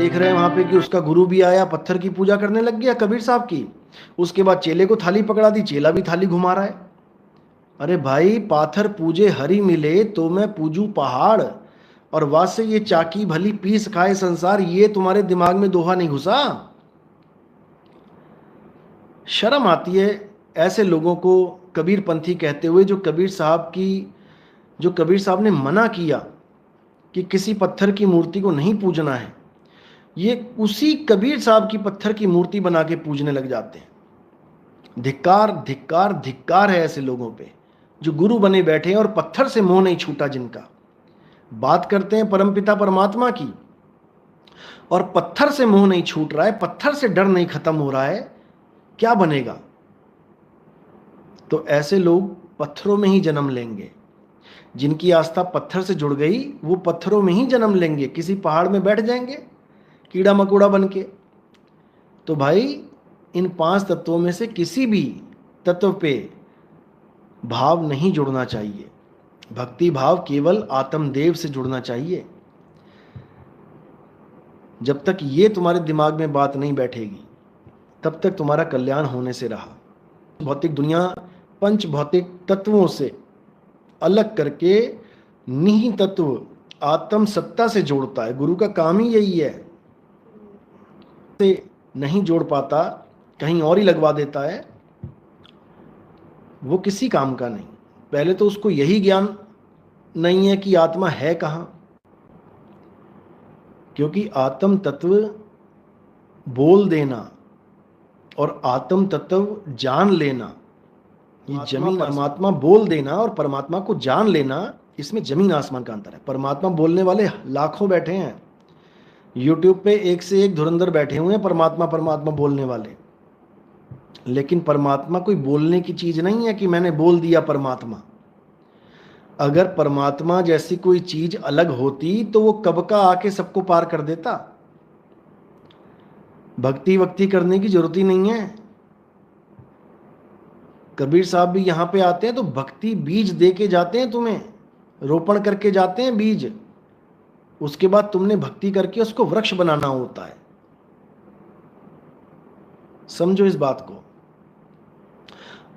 देख रहे हैं वहां पे कि उसका गुरु भी आया, पत्थर की पूजा करने लग गया कबीर साहब की। उसके बाद चेले को थाली पकड़ा दी, चेला भी थाली घुमा रहा है। अरे भाई, पाथर पूजे हरि मिले तो मैं पूजू पहाड़, और वास्य ये चाकी भली पीस खाए संसार, ये तुम्हारे दिमाग में दोहा नहीं घुसा? शर्म आती है ऐसे लोगों को कबीर पंथी कहते हुए, जो कबीर साहब ने मना किया कि किसी पत्थर की मूर्ति को नहीं पूजना है, ये उसी कबीर साहब की पत्थर की मूर्ति बना के पूजने लग जाते हैं। धिक्कार धिक्कार धिक्कार है ऐसे लोगों पे, जो गुरु बने बैठे हैं और पत्थर से मोह नहीं छूटा जिनका। बात करते हैं परमपिता परमात्मा की और पत्थर से मोह नहीं छूट रहा है, पत्थर से डर नहीं खत्म हो रहा है, क्या बनेगा? तो ऐसे लोग पत्थरों में ही जन्म लेंगे। जिनकी आस्था पत्थर से जुड़ गई वो पत्थरों में ही जन्म लेंगे, किसी पहाड़ में बैठ जाएंगे कीड़ा मकोड़ा बन के। तो भाई, इन 5 तत्वों में से किसी भी तत्व पे भाव नहीं जुड़ना चाहिए। भक्ति भाव केवल आत्मदेव से जुड़ना चाहिए। जब तक ये तुम्हारे दिमाग में बात नहीं बैठेगी तब तक तुम्हारा कल्याण होने से रहा। भौतिक दुनिया पंच भौतिक तत्वों से अलग करके निहि तत्व आत्म सत्ता से जोड़ता है। गुरु का काम ही यही है। से नहीं जोड़ पाता, कहीं और ही लगवा देता है, वो किसी काम का नहीं। पहले तो उसको यही ज्ञान नहीं है कि आत्मा है कहाँ, क्योंकि आत्म तत्व बोल देना और आत्म तत्व जान लेना, ये जमीन परमात्मा बोल देना और परमात्मा को जान लेना, इसमें जमीन आसमान का अंतर है। परमात्मा बोलने वाले लाखों बैठे हैं यूट्यूब पे, एक से एक धुरंधर बैठे हुए हैं परमात्मा परमात्मा बोलने वाले। लेकिन परमात्मा कोई बोलने की चीज नहीं है कि मैंने बोल दिया परमात्मा। अगर परमात्मा जैसी कोई चीज अलग होती तो वो कब का आके सबको पार कर देता। भक्ति वक्ति करने की जरूरत ही नहीं है। कबीर साहब भी यहां पे आते हैं तो भक्ति बीज दे के जाते हैं, तुम्हें रोपण करके जाते हैं बीज। उसके बाद तुमने भक्ति करके उसको वृक्ष बनाना होता है। समझो इस बात को।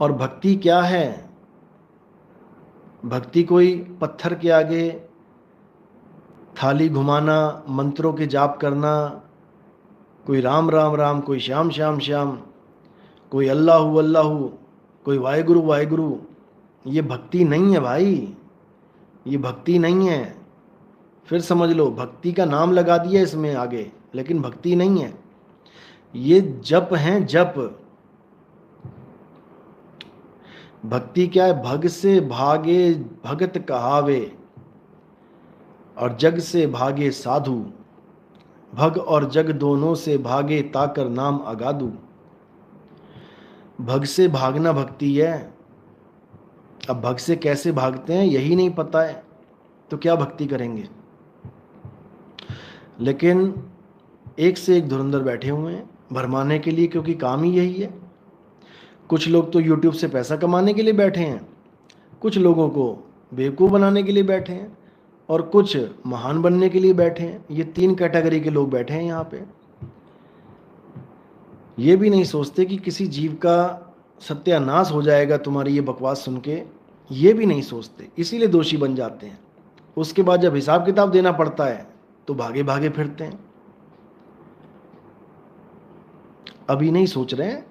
और भक्ति क्या है? भक्ति कोई पत्थर के आगे थाली घुमाना, मंत्रों के जाप करना, कोई राम राम राम, कोई श्याम श्याम श्याम, कोई अल्लाहु अल्लाहु, कोई वाहेगुरु वाहेगुरु, ये भक्ति नहीं है भाई, ये भक्ति नहीं है। फिर समझ लो, भक्ति का नाम लगा दिया इसमें आगे, लेकिन भक्ति नहीं है। ये जप है, जप। भक्ति क्या है? भग से भागे भगत कहावे, और जग से भागे साधु, भग और जग दोनों से भागे ताकर नाम अगादू। भग से भागना भक्ति है। अब भग से कैसे भागते हैं यही नहीं पता है तो क्या भक्ति करेंगे? लेकिन एक से एक धुरंधर बैठे हुए हैं भरमाने के लिए, क्योंकि काम ही यही है। कुछ लोग तो YouTube से पैसा कमाने के लिए बैठे हैं, कुछ लोगों को बेवकूफ़ बनाने के लिए बैठे हैं, और कुछ महान बनने के लिए बैठे हैं। ये 3 कैटेगरी के लोग बैठे हैं यहाँ पे। ये भी नहीं सोचते कि किसी जीव का सत्यानाश हो जाएगा तुम्हारी ये बकवास सुन के, ये भी नहीं सोचते, इसीलिए दोषी बन जाते हैं। उसके बाद जब हिसाब किताब देना पड़ता है तो भागे भागे फिरते हैं। अभी नहीं सोच रहे हैं,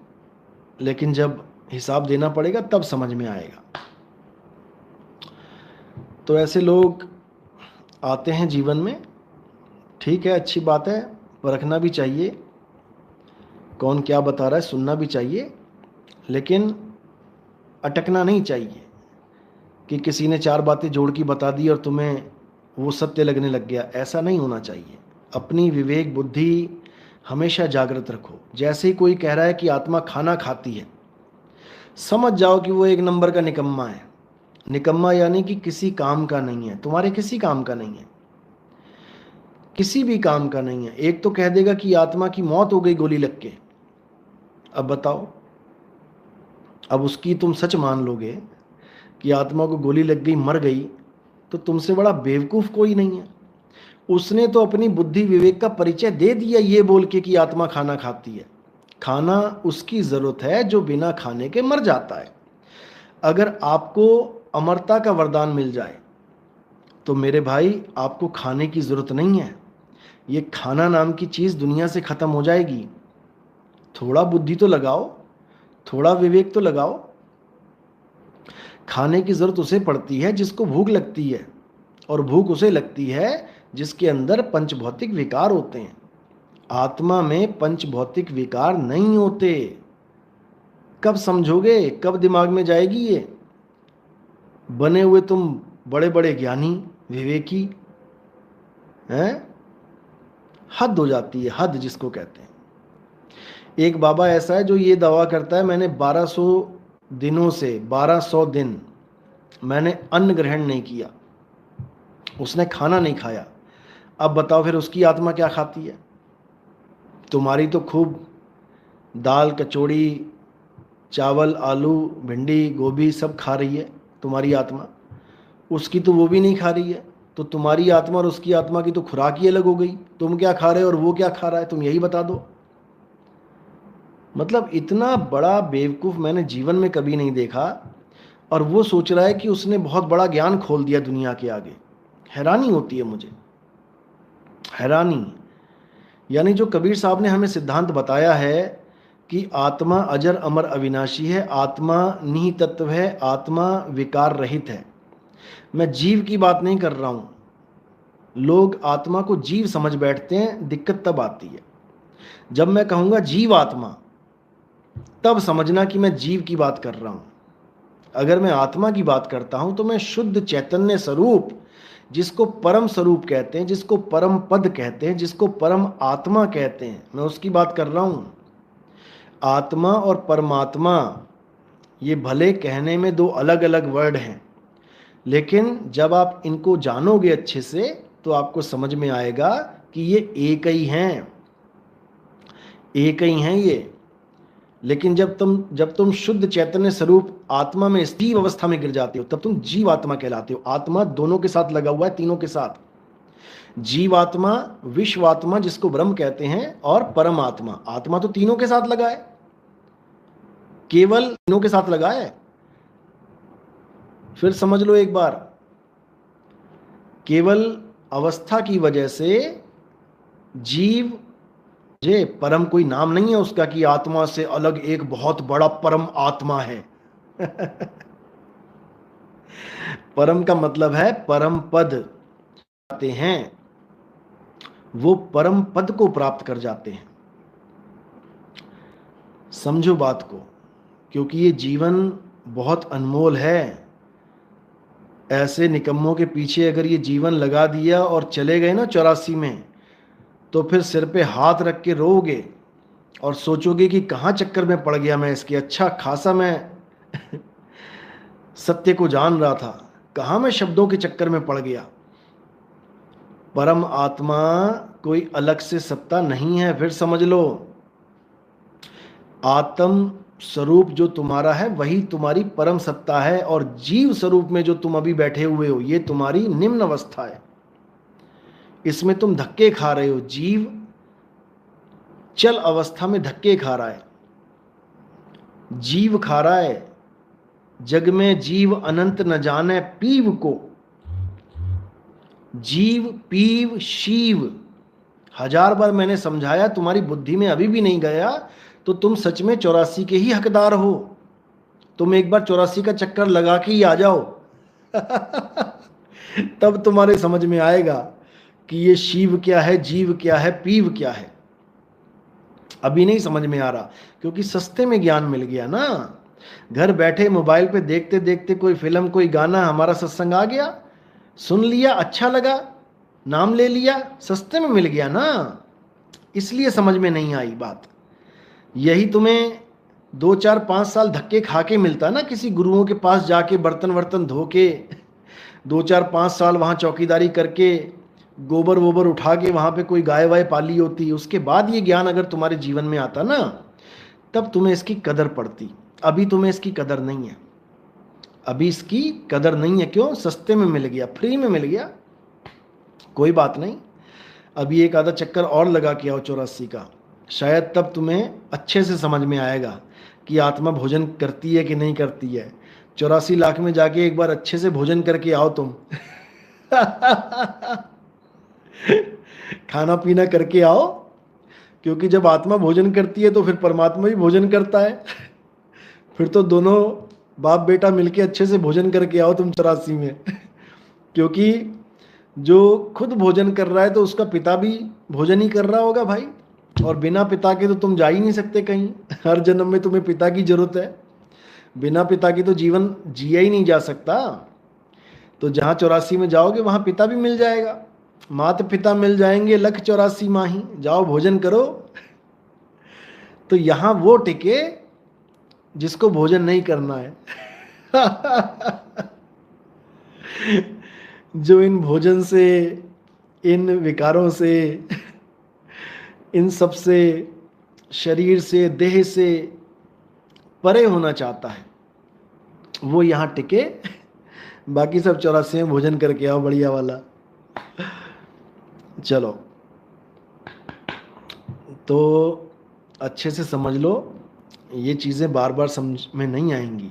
लेकिन जब हिसाब देना पड़ेगा तब समझ में आएगा। तो ऐसे लोग आते हैं जीवन में, ठीक है, अच्छी बात है, परखना भी चाहिए कौन क्या बता रहा है, सुनना भी चाहिए, लेकिन अटकना नहीं चाहिए कि किसी ने 4 बातें जोड़ की बता दी और तुम्हें वो सत्य लगने लग गया। ऐसा नहीं होना चाहिए। अपनी विवेक बुद्धि हमेशा जागृत रखो। जैसे ही कोई कह रहा है कि आत्मा खाना खाती है, समझ जाओ कि वो 1 नंबर का निकम्मा है। निकम्मा यानी कि किसी काम का नहीं है, तुम्हारे किसी काम का नहीं है, किसी भी काम का नहीं है। एक तो कह देगा कि आत्मा की मौत हो गई गोली लग के। अब बताओ, अब उसकी तुम सच मान लोगे कि आत्मा को गोली लग गई, मर गई, तो तुमसे बड़ा बेवकूफ़ कोई नहीं है। उसने तो अपनी बुद्धि विवेक का परिचय दे दिया ये बोल के कि आत्मा खाना खाती है। खाना उसकी ज़रूरत है जो बिना खाने के मर जाता है। अगर आपको अमरता का वरदान मिल जाए तो मेरे भाई आपको खाने की ज़रूरत नहीं है। ये खाना नाम की चीज़ दुनिया से ख़त्म हो जाएगी। थोड़ा बुद्धि तो लगाओ, थोड़ा विवेक तो लगाओ। खाने की ज़रूरत उसे पड़ती है जिसको भूख लगती है, और भूख उसे लगती है जिसके अंदर पंचभौतिक विकार होते हैं। आत्मा में पंचभौतिक विकार नहीं होते। कब समझोगे, कब दिमाग में जाएगी ये? बने हुए तुम बड़े बड़े ज्ञानी विवेकी हैं, हद हो जाती है, हद जिसको कहते हैं। एक बाबा ऐसा है जो ये दावा करता है मैंने 1200 दिनों से 1200 दिन मैंने अन्न ग्रहण नहीं किया, उसने खाना नहीं खाया। अब बताओ फिर उसकी आत्मा क्या खाती है? तुम्हारी तो खूब दाल कचौड़ी चावल आलू भिंडी गोभी सब खा रही है तुम्हारी आत्मा, उसकी तो वो भी नहीं खा रही है। तो तुम्हारी आत्मा और उसकी आत्मा की तो खुराक ही अलग हो गई। तुम क्या खा रहे हो और वो क्या खा रहा है, तुम यही बता दो। मतलब इतना बड़ा बेवकूफ़ मैंने जीवन में कभी नहीं देखा, और वो सोच रहा है कि उसने बहुत बड़ा ज्ञान खोल दिया दुनिया के आगे। हैरानी होती है मुझे, हैरानी। यानी जो कबीर साहब ने हमें सिद्धांत बताया है कि आत्मा अजर अमर अविनाशी है, आत्मा निहितत्व है, आत्मा विकार रहित है। मैं जीव की बात नहीं कर रहा हूँ। लोग आत्मा को जीव समझ बैठते हैं, दिक्कत तब आती है जब मैं कहूँगा जीव आत्मा, तब समझना कि मैं जीव की बात कर रहा हूँ। अगर मैं आत्मा की बात करता हूँ तो मैं शुद्ध चैतन्य स्वरूप, जिसको परम स्वरूप कहते हैं, जिसको परम पद कहते हैं, जिसको परम आत्मा कहते हैं, मैं उसकी बात कर रहा हूँ। आत्मा और परमात्मा ये भले कहने में दो अलग अलग वर्ड हैं, लेकिन जब आप इनको जानोगे अच्छे से तो आपको समझ में आएगा कि ये एक ही हैं, एक ही हैं ये। लेकिन जब तुम शुद्ध चैतन्य स्वरूप आत्मा में स्थिर अवस्था में गिर जाते हो तब तुम जीव आत्मा कहलाते हो। आत्मा दोनों के साथ लगा हुआ है, तीनों के साथ। जीव आत्मा, विश्व आत्मा जिसको ब्रह्म कहते हैं, और परम आत्मा। आत्मा तो तीनों के साथ लगा है, केवल तीनों के साथ लगा है। फिर समझ लो एक बार, केवल अवस्था की वजह से जीव, जे परम कोई नाम नहीं है उसका कि आत्मा से अलग एक बहुत बड़ा परम आत्मा है। परम का मतलब है परम पद जाते हैं, वो परम पद को प्राप्त कर जाते हैं। समझो बात को, क्योंकि ये जीवन बहुत अनमोल है। ऐसे निकम्मों के पीछे अगर ये जीवन लगा दिया और चले गए ना 84 में, तो फिर सिर पे हाथ रख के रोओगे और सोचोगे कि कहाँ चक्कर में पड़ गया मैं इसके। अच्छा खासा मैं सत्य को जान रहा था, कहाँ मैं शब्दों के चक्कर में पड़ गया। परम आत्मा कोई अलग से सत्ता नहीं है। फिर समझ लो, आत्म स्वरूप जो तुम्हारा है वही तुम्हारी परम सत्ता है, और जीव स्वरूप में जो तुम अभी बैठे हुए हो ये तुम्हारी निम्न अवस्था है। इसमें तुम धक्के खा रहे हो। जीव चल अवस्था में धक्के खा रहा है, जीव खा रहा है। जग में जीव अनंत न जाने पीव को, जीव पीव शिव। 1000 बार मैंने समझाया, तुम्हारी बुद्धि में अभी भी नहीं गया तो तुम सच में 84 के ही हकदार हो। तुम एक बार 84 का चक्कर लगा के ही आ जाओ। तब तुम्हारे समझ में आएगा कि ये शिव क्या है, जीव क्या है, पीव क्या है। अभी नहीं समझ में आ रहा, क्योंकि सस्ते में ज्ञान मिल गया ना। घर बैठे मोबाइल पे देखते देखते कोई फिल्म, कोई गाना, हमारा सत्संग आ गया, सुन लिया, अच्छा लगा, नाम ले लिया, सस्ते में मिल गया ना, इसलिए समझ में नहीं आई बात। यही तुम्हें 2 4 5 साल धक्के खा के मिलता ना, किसी गुरुओं के पास जाके बर्तन वर्तन धो के 2 4 5 साल वहाँ चौकीदारी करके गोबर वोबर उठा के वहाँ पे कोई गाय वाय पाली होती, उसके बाद ये ज्ञान अगर तुम्हारे जीवन में आता ना, तब तुम्हें इसकी कदर पड़ती। अभी तुम्हें इसकी कदर नहीं है, अभी इसकी कदर नहीं है। क्यों? सस्ते में मिल गया, फ्री में मिल गया। कोई बात नहीं, अभी एक आधा चक्कर और लगा के आओ 84 का, शायद तब तुम्हें अच्छे से समझ में आएगा कि आत्मा भोजन करती है कि नहीं करती है। 84 लाख में जाके एक बार अच्छे से भोजन करके आओ तुम। खाना पीना करके आओ, क्योंकि जब आत्मा भोजन करती है तो फिर परमात्मा भी भोजन करता है। फिर तो दोनों बाप बेटा मिलके अच्छे से भोजन करके आओ तुम 84 में। क्योंकि जो खुद भोजन कर रहा है तो उसका पिता भी भोजन ही कर रहा होगा भाई, और बिना पिता के तो तुम जा ही नहीं सकते कहीं। हर जन्म में तुम्हें पिता की जरूरत है, बिना पिता की तो जीवन जिया ही नहीं जा सकता। तो जहाँ 84 में जाओगे वहाँ पिता भी मिल जाएगा, माता पिता मिल जाएंगे, लख 84 माही, जाओ भोजन करो। तो यहाँ वो टिके जिसको भोजन नहीं करना है। जो इन भोजन से, इन विकारों से, इन सब से, शरीर से, देह से परे होना चाहता है, वो यहाँ टिके। बाकी सब 84 में भोजन करके आओ बढ़िया वाला। चलो, तो अच्छे से समझ लो, ये चीज़ें बार बार समझ में नहीं आएंगी।